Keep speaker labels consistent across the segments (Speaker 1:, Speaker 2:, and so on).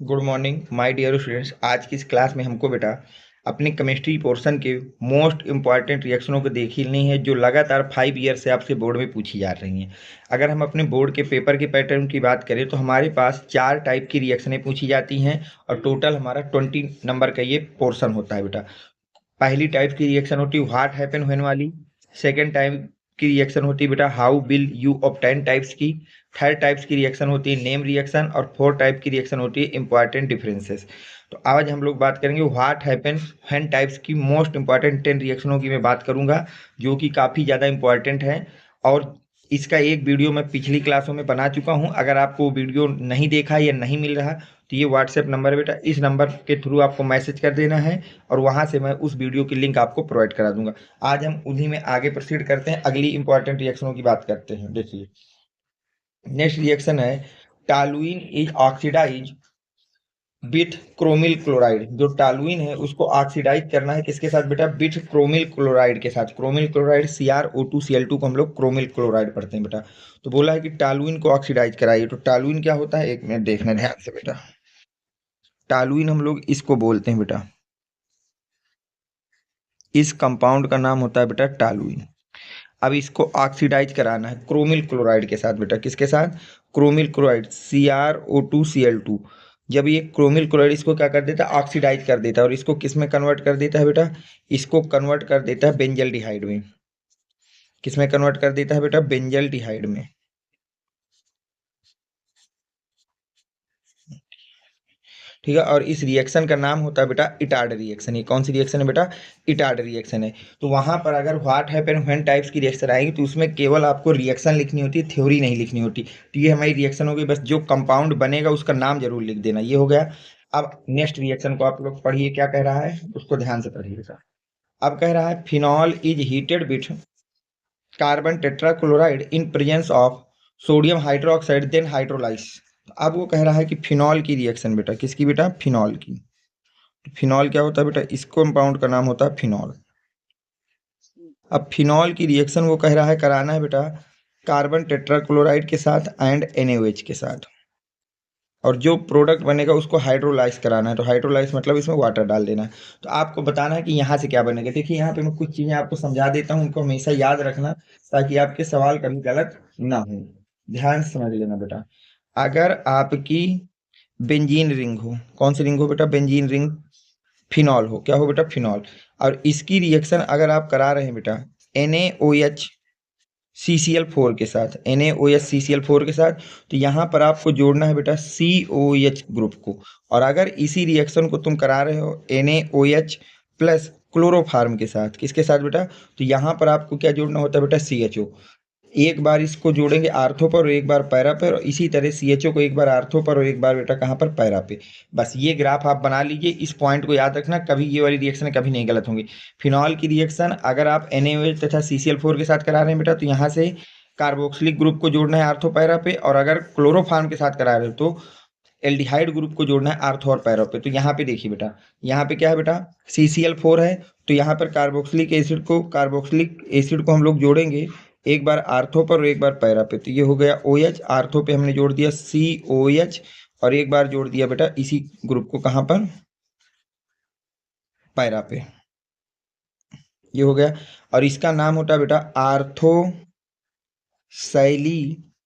Speaker 1: Good morning my dear students. आज की इस क्लास में हमको बेटा अपने केमिस्ट्री पोर्शन के मोस्ट इंपॉर्टेंट रिएक्शनों को देखनी है जो लगातार 5 ईयर से आपसे बोर्ड में पूछी जा रही हैं। अगर हम अपने बोर्ड के पेपर के पैटर्न की बात करें तो हमारे पास 4 टाइप की रिएक्शनें पूछी जाती हैं और टोटल हमारा 20 नंबर का ये पोर्शन होता है बेटा। पहली टाइप की रिएक्शन होती है व्हाट हैपन व्हेन वाली। सेकंड टाइप की रिएक्शन होती है बेटा how will you obtain types की। थर्ड टाइप्स की रिएक्शन होती है नेम रिएक्शन और फोर्थ टाइप की रिएक्शन होती है इंपॉर्टेंट डिफरेंसेस। तो आज हम लोग बात करेंगे व्हाट हैपन व्हेन टाइप्स की मोस्ट इंपॉर्टेंट 10 रिएक्शनों की मैं बात करूंगा जो कि काफ़ी ज़्यादा इंपॉर्टेंट है। और इसका एक वीडियो मैं पिछली क्लासों में बना चुका हूं। अगर आपको वीडियो नहीं देखा या नहीं मिल रहा तो ये व्हाट्सएप नंबर है बेटा, इस नंबर के थ्रू आपको मैसेज कर देना है और वहां से मैं उस वीडियो की लिंक आपको प्रोवाइड करा दूंगा। आज हम उन्हीं में आगे प्रोसीड करते हैं, अगली इंपॉर्टेंट रिएक्शनों की बात करते हैं। देखिए नेक्स्ट रिएक्शन है toluene is oxidise with chromyl chloride. जो टालुइन है उसको ऑक्सीडाइज करना है किसके साथ बेटा? विथ क्रोमिल क्लोराइड के साथ। क्रोमिल क्लोराइड CrO2Cl2 को हम लोग क्रोमिल क्लोराइड पढ़ते हैं बेटा। तो बोला है कि टालुइन को ऑक्सीडाइज कराइए। तो टालुइन क्या होता है, एक मिनट देखना ध्यान से बेटा। टालुइन हम लोग इसको बोलते हैं बेटा, इस कंपाउंड का नाम होता है बेटा टालुइन। अब इसको ऑक्सीडाइज कराना है क्रोमिल क्लोराइड के साथ बेटा। किसके साथ? Chromyl chloride CrO2Cl2। जब ये क्रोमिल क्लोराइड इसको क्या कर देता है? ऑक्सीडाइज कर देता है। और इसको किस में कन्वर्ट कर देता है बेटा? इसको कन्वर्ट कर देता है बेंजल्डिहाइड में। किस में कन्वर्ट कर देता है बेटा? बेंजल्डिहाइड में। ठीक है। और इस रिएक्शन का नाम होता है बेटा इटार्ड रिएक्शन। ये कौन सी रिएक्शन है बेटा? इटार्ड रिएक्शन है। तो वहां पर अगर व्हाट हैपन व्हेन टाइप्स की रिएक्शन आएगी तो उसमें केवल आपको रिएक्शन लिखनी होती है, थ्योरी नहीं लिखनी होती। तो ये हमारी रिएक्शन हो गई, बस जो कंपाउंड बनेगा उसका नाम जरूर लिख देना। ये हो गया। अब नेक्स्ट रिएक्शन को आप लोग पढ़िए, क्या कह रहा है उसको ध्यान से पढ़िएगा। अब कह रहा है phenol is heated with carbon tetrachloride in presence of sodium hydroxide then hydrolyse. अब वो कह रहा है कि फिनॉल की रिएक्शन बेटा, किसकी बेटा? फिनॉल की। तो फिनॉल क्या होता है बेटा? इस कंपाउंड का नाम होता है फिनॉल। अब फिनॉल की रिएक्शन वो कह रहा है कराना है बेटा कार्बन टेट्राक्लोराइड के साथ एंड NaOH के साथ। और जो प्रोडक्ट बनेगा उसको हाइड्रोलाइज कराना है। तो हाइड्रोलाइज मतलब इसमें वाटर डाल देना है। तो आपको बताना है कि यहाँ से क्या बनेगा। देखिए यहाँ पे मैं कुछ चीजें आपको समझा देता हूँ, उनको हमेशा याद रखना ताकि आपके सवाल कभी गलत ना हो। ध्यान से समझ लेना बेटा। अगर आपकी बेंजीन रिंग हो, कौन सी रिंग हो बेटा? बेंजीन रिंग फिनॉल हो, क्या हो बेटा? फिनॉल। और इसकी रिएक्शन अगर आप करा रहे हैं बेटा NaOH CCl4 के साथ, NaOH CCl4 के साथ, तो यहाँ पर आपको जोड़ना है बेटा COH ग्रुप को। और अगर इसी रिएक्शन को तुम करा रहे हो NaOH प्लस क्लोरोफार्म के साथ, किसके साथ बेटा? तो यहाँ पर आपको क्या जोड़ना होता है बेटा? CHO। एक बार इसको जोड़ेंगे आर्थो पर और एक बार पैरा पर, और इसी तरह CHO को एक बार आर्थो पर और एक बार बेटा कहाँ पर? पैरा पे। बस ये ग्राफ आप बना लीजिए, इस पॉइंट को याद रखना, कभी ये वाली रिएक्शन कभी नहीं गलत होंगी। फिनॉल की रिएक्शन अगर आप NaOH तथा CCl4 के साथ करा रहे हैं बेटा तो यहाँ से कार्बोक्सिलिक ग्रुप को जोड़ना है आर्थो पैरा पे, और अगर क्लोरोफार्म के साथ करा रहे हो तो एल्डिहाइड ग्रुप को जोड़ना है आर्थो और पैरा पे। तो यहाँ पे देखिए बेटा, यहाँ पे क्या है बेटा? CCl4 है। तो यहाँ पर कार्बोक्सिलिक एसिड को हम लोग जोड़ेंगे एक बार आर्थो पर और एक बार पैरा पे। तो ये हो गया OH। आर्थो पे हमने जोड़ दिया COH और एक बार जोड़ दिया बेटा इसी ग्रुप को कहाँ पर? पैरा पे। ये हो गया। और इसका नाम होता है बेटा आर्थो सैलिसिलिक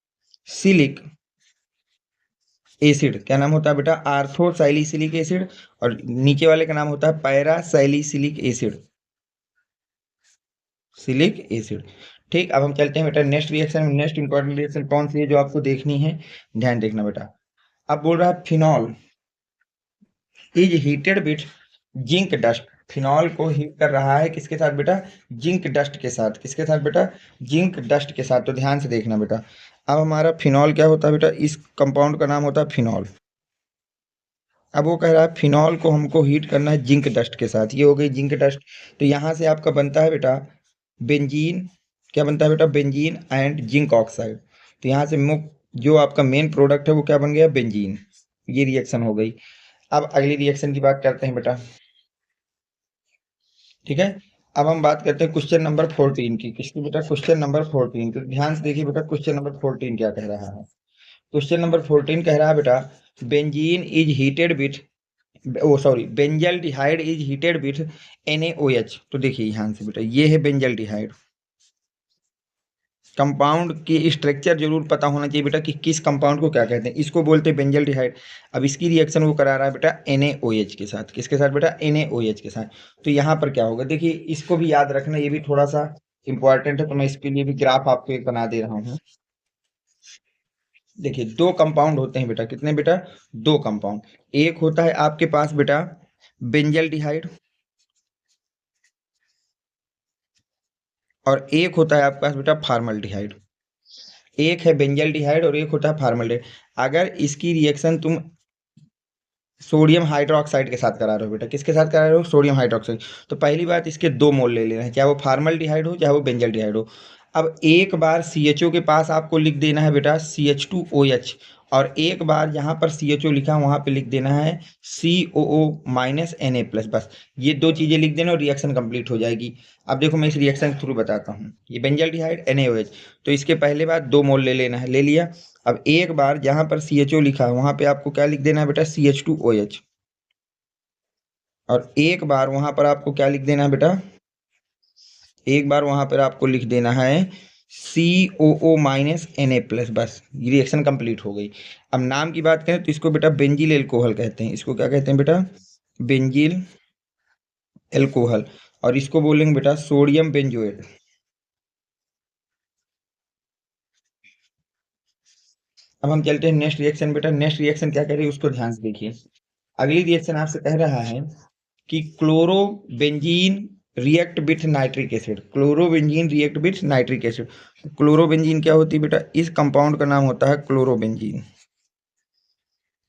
Speaker 1: एसिड। क्या नाम होता है बेटा? Ortho salicylic acid. और नीचे वाले का नाम होता है पैरा सैलिसिलिक एसिड, सिलिक एसिड। ठीक। अब हम चलते हैं बेटा नेक्स्ट रिएक्शन में। नेक्स्ट इंपॉर्टेंट रिएक्शन कौन सी है जो आपको देखनी है? ध्यान देखना बेटा। अब बोल रहा है phenol is heated with zinc dust. Phenol को हीट कर रहा है किसके साथ बेटा? जिंक डस्ट के साथ। किसके साथ बेटा? जिंक डस्ट के साथ। तो ध्यान से देखना बेटा। अब हमारा फिनॉल क्या होता है बेटा? इस कंपाउंड का नाम होता है फिनॉल। अब वो कह रहा है फिनॉल को हमको हीट करना है जिंक डस्ट के साथ। ये हो गई जिंक डस्ट। तो यहाँ से आपका बनता है बेटा बेंजीन। क्या बनता है बेटा? Benzene and zinc oxide. तो यहाँ से मुख्य जो आपका मेन प्रोडक्ट है वो क्या बन गया? बेंजीन। ये रिएक्शन हो गई। अब अगली रिएक्शन की बात करते हैं बेटा। ठीक है। अब हम बात करते हैं क्वेश्चन नंबर 14 की। किसकी बेटा? Question number 14। तो ध्यान से देखिए बेटा क्वेश्चन नंबर 14 क्या कह रहा है। क्वेश्चन नंबर 14 कह रहा है बेटा benzene is heated with, oh sorry, benzaldehyde is heated with NaOH। तो देखिए यहाँ से बेटा ये है बेंजल डिहाइड। कंपाउंड की स्ट्रक्चर जरूर पता होना चाहिए बेटा कि किस कंपाउंड को क्या कहते हैं। इसको बोलते हैं बेंजल डिहाइड। अब इसकी रिएक्शन वो करा रहा है बेटा NaOH के साथ। किसके साथ बेटा? NaOH के साथ। तो यहाँ पर क्या होगा, देखिए इसको भी याद रखना, ये भी थोड़ा सा इंपॉर्टेंट है, तो मैं इसके लिए भी ग्राफ आपको एक बना दे रहा हूँ। देखिए दो कंपाउंड होते हैं बेटा, कितने बेटा? दो कंपाउंड। एक होता है आपके पास बेटा बेंजल डिहाइड, और एक होता है आपके पास बेटा फार्मल्डिहाइड। एक है बेंजल डिहाइड और एक होता है फार्मल्डिहाइड। अगर इसकी रिएक्शन तुम सोडियम हाइड्रोक्साइड के साथ करा रहे हो बेटा, किसके साथ करा रहे हो? Sodium hydroxide. तो पहली बात, इसके दो मोल ले लेना है, चाहे वो फार्मल्डिहाइड हो चाहे वो बेंजल डिहाइड हो। अब एक बार CHO के पास आपको लिख देना है बेटा CH2OH, और एक बार जहां पर CHO लिखा है वहां पे लिख देना है COO-Na+। बस ये दो चीजें लिख देना और रिएक्शन कंप्लीट हो जाएगी। अब देखो मैं इस रिएक्शन के थ्रू बताता हूँ। ये बेंजल डिहाइड NaOH, तो इसके पहले बार दो मोल ले लेना है, ले लिया। अब एक बार जहां पर CHO लिखा है वहां पे आपको क्या लिख देना है बेटा? CH2OH। और एक बार वहां पर आपको क्या लिख देना है बेटा? एक बार वहां पर आपको लिख देना है COO-Na+। बस ये रिएक्शन कंप्लीट हो गई। अब नाम की बात करें तो इसको बेटा बेंजील एल्कोहल कहते हैं। इसको क्या कहते हैं बेटा? बेंजील एल्कोहल। और इसको बोलेंगे बेटा सोडियम बेंजोएट। अब हम चलते हैं नेक्स्ट रिएक्शन बेटा। नेक्स्ट रिएक्शन क्या कह रही है उसको ध्यान से देखिए। अगली रिएक्शन आपसे कह रहा है कि chlorobenzene react with nitric acid. Chlorobenzene react with nitric acid. Chlorobenzene क्या होती है बेटा? इस कंपाउंड का नाम होता है क्लोरोबेंजीन।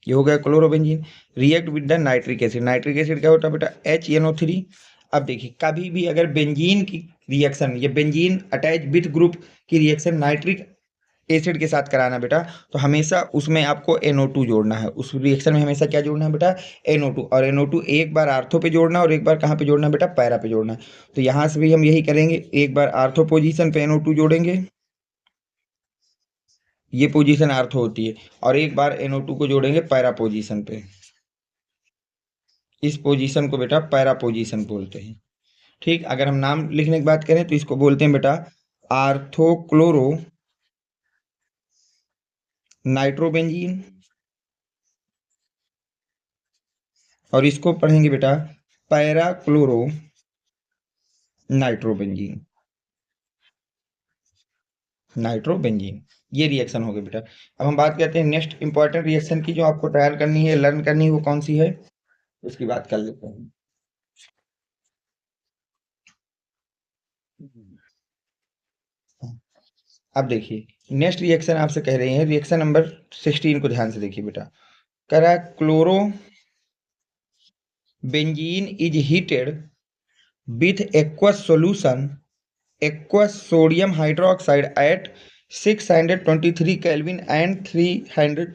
Speaker 1: ये हो गया chlorobenzene. React with the nitric acid. Nitric acid क्या होता है बेटा? HNO3। अब देखिए कभी भी अगर बेंजीन की रिएक्शन या बेंजीन अटैच विथ ग्रुप की रिएक्शन नाइट्रिक एसिड के साथ कराना बेटा, तो हमेशा उसमें आपको NO2 जोड़ना है। उस रिएक्शन में हमेशा क्या जोड़ना है बेटा? NO2। और NO2 एक बार आर्थो पे जोड़ना है और एक बार कहाँ पे जोड़ना है बेटा? पैरा पे जोड़ना है। तो यहाँ से भी हम यही करेंगे, एक बार आर्थो पोजीशन पे NO2 जोड़ेंगे, ये पोजीशन आर्थो होती है, और एक बार NO2 को जोड़ेंगे पैरा पोजीशन पे। इस पोजीशन को बेटा पैरा पोजीशन बोलते हैं। ठीक, अगर हम नाम लिखने की बात करें तो इसको बोलते हैं बेटा आर्थोक्लोरो नाइट्रोबेंजीन, और इसको पढ़ेंगे बेटा पैरा क्लोरो नाइट्रोबेंजीन। नाइट्रोबेंजीन, ये रिएक्शन हो गई बेटा। अब हम बात करते हैं नेक्स्ट इंपॉर्टेंट रिएक्शन की, जो आपको तैयार करनी है, लर्न करनी है, वो कौन सी है उसकी बात कर लेते हैं। अब देखिए नेक्स्ट रिएक्शन आपसे कह रहे हैं, रिएक्शन नंबर 16 को ध्यान से देखिए बेटा। कह रहा है chloro benzene is heated with aqueous solution aqueous sodium hydroxide at 623 kelvin and 300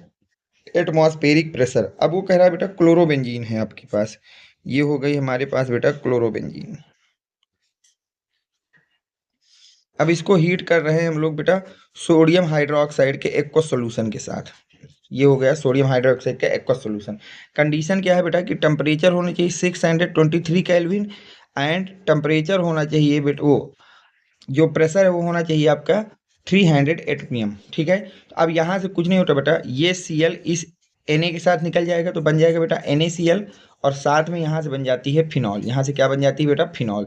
Speaker 1: atmospheric pressure. अब वो कह रहा है बेटा क्लोरोबेंजीन है आपके पास। ये हो गई हमारे पास बेटा क्लोरोबेंजीन। अब इसको हीट कर रहे हैं हम लोग बेटा सोडियम हाइड्रोक्साइड के एक्वस सॉल्यूशन के साथ। ये हो गया सोडियम हाइड्रोक्साइड का एक्वस सॉल्यूशन। कंडीशन क्या है बेटा कि टेम्परेचर होना चाहिए 623 केल्विन, एंड टेम्परेचर होना चाहिए बेटा, वो जो प्रेशर है वो होना चाहिए आपका 300 एटपीएम। ठीक है, तो अब यहाँ से कुछ नहीं होता बेटा, ये Cl इस Na के साथ निकल जाएगा तो बन जाएगा बेटा NaCl, और साथ में यहाँ से बन जाती है फिनॉल। यहाँ से क्या बन जाती है बेटा? फिनॉल।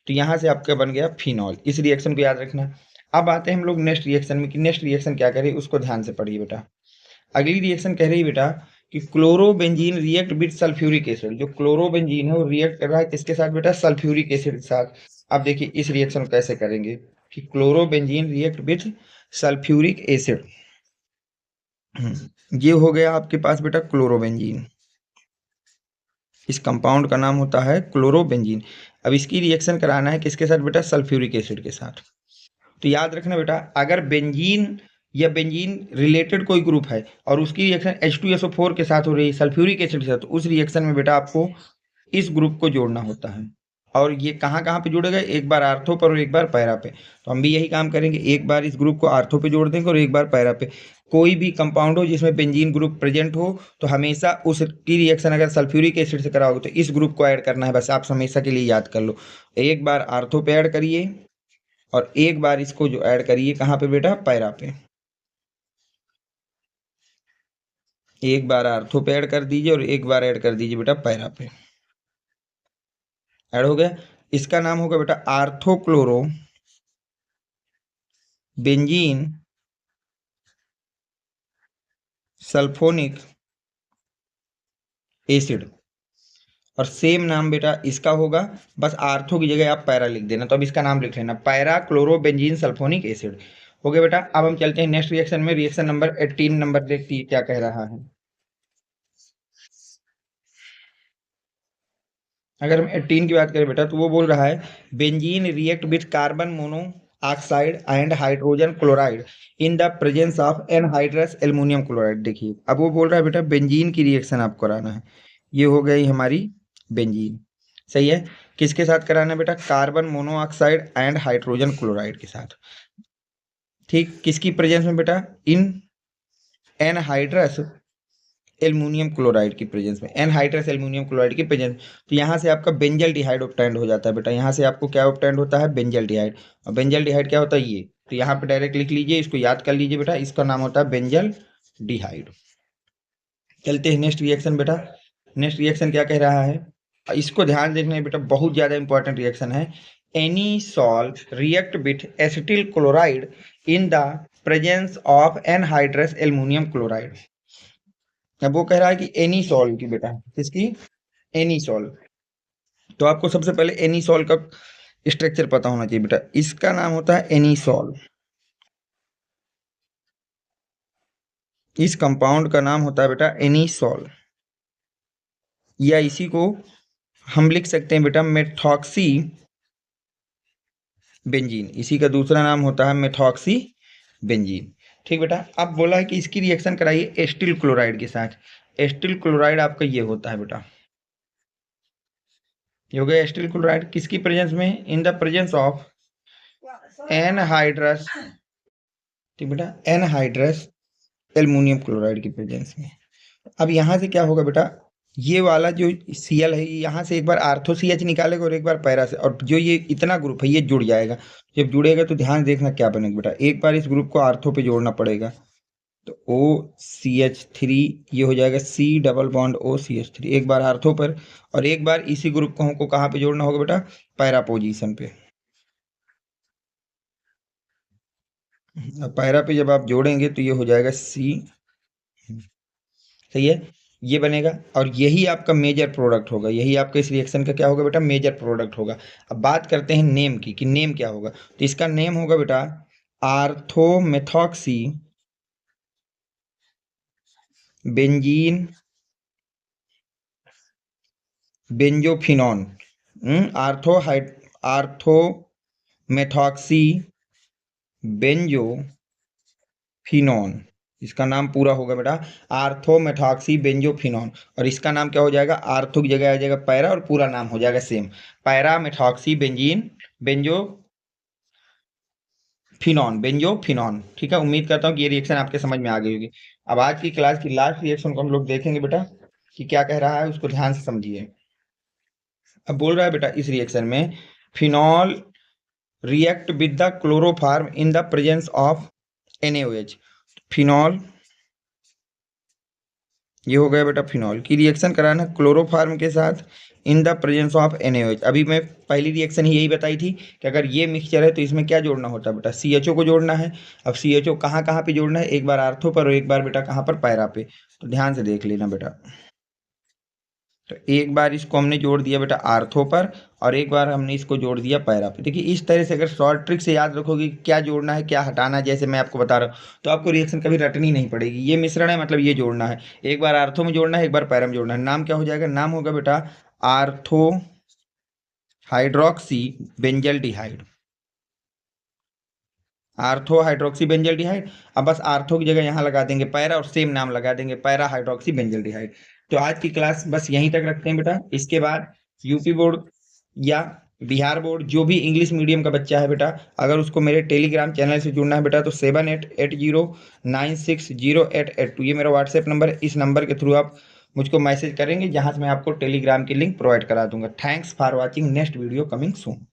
Speaker 1: तो यहाँ से आपका बन गया फिनॉल। इस रिएक्शन को याद रखना। अब आते हैं हम लोग नेक्स्ट रिएक्शन में कि नेक्स्ट रिएक्शन क्या करे, उसको ध्यान से पढ़िए बेटा। अगली रिएक्शन कह रही है बेटा कि chlorobenzene react with sulphuric acid. जो क्लोरोबेंजीन है वो रिएक्ट कर रहा है किसके साथ बेटा? सल्फ्यूरिक एसिड के साथ। अब देखिए इस रिएक्शन को कैसे करेंगे कि chlorobenzene react with sulphuric acid. ये हो गया आपके पास बेटा क्लोरोबेंजीन। इस कंपाउंड का नाम होता है क्लोरोबेंजीन। अब इसकी रिएक्शन कराना है किसके साथ बेटा? सल्फ्यूरिक एसिड के साथ। तो याद रखना बेटा, अगर बेंजीन या बेंजीन रिलेटेड कोई ग्रुप है और उसकी रिएक्शन H2SO4 के साथ हो रही है सल्फ्यूरिक एसिड के साथ, तो उस रिएक्शन में बेटा आपको इस ग्रुप को जोड़ना होता है। और ये कहाँ कहाँ पे जुड़ेगा? एक बार आर्थो पर और एक बार पैरा पे। तो हम भी यही काम करेंगे, एक बार इस ग्रुप को आर्थो पे जोड़ देंगे और एक बार पैरा पे। कोई भी कंपाउंड हो जिसमें बेंजीन ग्रुप प्रेजेंट हो, तो हमेशा उसकी रिएक्शन अगर सल्फ्यूरिक एसिड से कराओगे तो इस ग्रुप को ऐड करना है, बस आप हमेशा के लिए याद कर लो। एक बार आर्थो पे ऐड करिए और एक बार इसको जो ऐड करिए कहाँ पे बेटा, पैरा पे। एक बार आर्थो पे ऐड कर दीजिए और एक बार ऐड कर दीजिए बेटा पैरा पे। ऐड हो गया। इसका नाम होगा बेटा आर्थोक्लोरो बेंजीन सल्फोनिक एसिड। और सेम नाम बेटा इसका होगा, बस आर्थो की जगह आप पैरा लिख देना। तो अब इसका नाम लिख लेना, para chloro benzene sulphonic acid. हो गया बेटा। अब हम चलते हैं नेक्स्ट रिएक्शन में, रिएक्शन नंबर 18 नंबर देखती है क्या कह रहा है। अगर हम 18 की बात करें बेटा, तो वो बोल रहा है benzene react with carbon mono oxide and hydrogen chloride in the presence of anhydrous aluminium chloride. देखिए अब वो बोल रहा है बेटा बेंजीन की रिएक्शन आपको कराना है। ये हो गई हमारी बेंजीन, सही है। किसके साथ कराना है बेटा, carbon monoxide and hydrogen chloride के साथ। ठीक, किसकी प्रेजेंस में बेटा, इन एनहाइड्रस एल्युमिनियम क्लोराइड की प्रेजेंस में, एनहाइड्रस एल्युमिनियम क्लोराइड की प्रेजेंस। तो यहाँ से आपका बेंजल डिहाइड ऑब्टेंड हो जाता है बेटा। यहाँ से आपको क्या ऑब्टेंड होता है, बेंजल डिहाइड। और बेंजल डिहाइड क्या होता है, ये तो यहाँ पे डायरेक्ट लिख लीजिए, इसको याद कर लीजिए बेटा, इसका नाम होता है बेंजल डिहाइड। चलते हैं नेक्स्ट रिएक्शन बेटा। नेक्स्ट रिएक्शन क्या कह रहा है, इसको ध्यान देखना बेटा, बहुत ज्यादा इंपॉर्टेंट रिएक्शन है। Any salt react with acetyl chloride in the presence of anhydrous aluminium chloride. अब वो कह रहा है कि एनी सॉल्ट की बेटा, किसकी, एनी सॉल्ट। तो आपको सबसे पहले एनी सॉल्ट का स्ट्रक्चर पता होना चाहिए बेटा। इसका नाम होता है एनी सॉल्ट। इस कंपाउंड का नाम होता है बेटा एनी सॉल्ट, या इसी को हम लिख सकते हैं बेटा मेथॉक्सी बेंजीन। इसी का दूसरा नाम होता है मेथॉक्सी बेंजीन। ठीक बेटा। अब बोला है कि इसकी रिएक्शन कराइए एस्टिल क्लोराइड के साथ। एस्टिल क्लोराइड आपका ये होता है बेटा, ये हो गया एस्टिल क्लोराइड। किसकी प्रेजेंस में, in the presence of anhydrous, ठीक बेटा, एनहाइड्रस एल्युमिनियम क्लोराइड की प्रेजेंस में। अब यहाँ से क्या होगा बेटा, ये वाला जो Cl है, यहाँ से एक बार आर्थो CH निकालेगा और एक बार पैरा से, और जो ये इतना ग्रुप है ये जुड़ जाएगा। जब जुड़ेगा तो ध्यान देखना क्या बनेगा बेटा, एक बार इस ग्रुप को आर्थो पे जोड़ना पड़ेगा, तो OCH3 ये हो जाएगा C डबल बॉन्ड OCH3, एक बार आर्थो पर, और एक बार इसी ग्रुप को हमको कहाँ पे जोड़ना होगा बेटा, पैरा पोजीशन पे। अब पैरा पे जब आप जोड़ेंगे तो ये हो जाएगा C, सही है, ये बनेगा। और यही आपका मेजर प्रोडक्ट होगा, यही आपका इस रिएक्शन का क्या होगा बेटा, मेजर प्रोडक्ट होगा। अब बात करते हैं नेम की, कि नेम क्या होगा। तो इसका नेम होगा बेटा आर्थोमेथॉक्सी बेंजीन बेंजोफिनॉन। आर्थोमेथॉक्सी बेंजोफिनॉन, इसका नाम पूरा होगा बेटा आर्थोमेथॉक्सी बेंजोफिनॉन। और इसका नाम क्या हो जाएगा, आर्थो की जगह आ जाएगा पैरा और पूरा नाम हो जाएगा same, para methoxy benzene benzophenone, benzophenone. ठीक है, उम्मीद करता हूँ कि ये रिएक्शन आपके समझ में आ गई होगी। अब आज की क्लास की लास्ट रिएक्शन को हम लोग देखेंगे बेटा, कि क्या कह रहा है, उसको ध्यान से समझिए। अब बोल रहा है बेटा इस रिएक्शन में, phenol react with the chloroform in the presence of NaOH। Phenol, ये हो गया बेटा फिनॉल की रिएक्शन कराना क्लोरोफार्म के साथ in the presence of NaOH। अभी मैं पहली रिएक्शन ही यही बताई थी कि अगर ये मिक्सचर है तो इसमें क्या जोड़ना होता है बेटा, CHO को जोड़ना है। अब CHO कहाँ कहाँ पे जोड़ना है, एक बार आर्थो पर और एक बार बेटा कहाँ पर, पैरा पे। तो ध्यान से देख लेना बेटा। तो एक बार इसको हमने जोड़ दिया बेटा आर्थो पर, और एक बार हमने इसको जोड़ दिया पैरा पे। देखिए इस तरह से अगर शॉर्ट ट्रिक से याद रखोगे क्या जोड़ना है क्या हटाना है, जैसे मैं आपको बता रहा हूँ, तो आपको रिएक्शन कभी रटनी नहीं पड़ेगी। ये मिश्रण है, मतलब ये जोड़ना है, एक बार आर्थो में जोड़ना है, एक बार पैरा में जोड़ना है। नाम क्या हो जाएगा, नाम होगा बेटा ortho hydroxy benzaldehyde. Ortho hydroxy benzaldehyde. अब बस आर्थो की जगह यहाँ लगा देंगे पैरा और सेम नाम लगा देंगे, पैरा हाइड्रोक्सी बेंजल डिहाइड। तो आज की क्लास बस यहीं तक रखते हैं बेटा। इसके बाद यूपी बोर्ड या बिहार बोर्ड जो भी इंग्लिश मीडियम का बच्चा है बेटा, अगर उसको मेरे टेलीग्राम चैनल से जुड़ना है बेटा, तो 7880960882 ये मेरा व्हाट्सएप नंबर है। इस नंबर के थ्रू आप मुझको मैसेज करेंगे, जहाँ से मैं आपको टेलीग्राम की लिंक प्रोवाइड करा दूंगा। Thanks for watching, next video coming soon.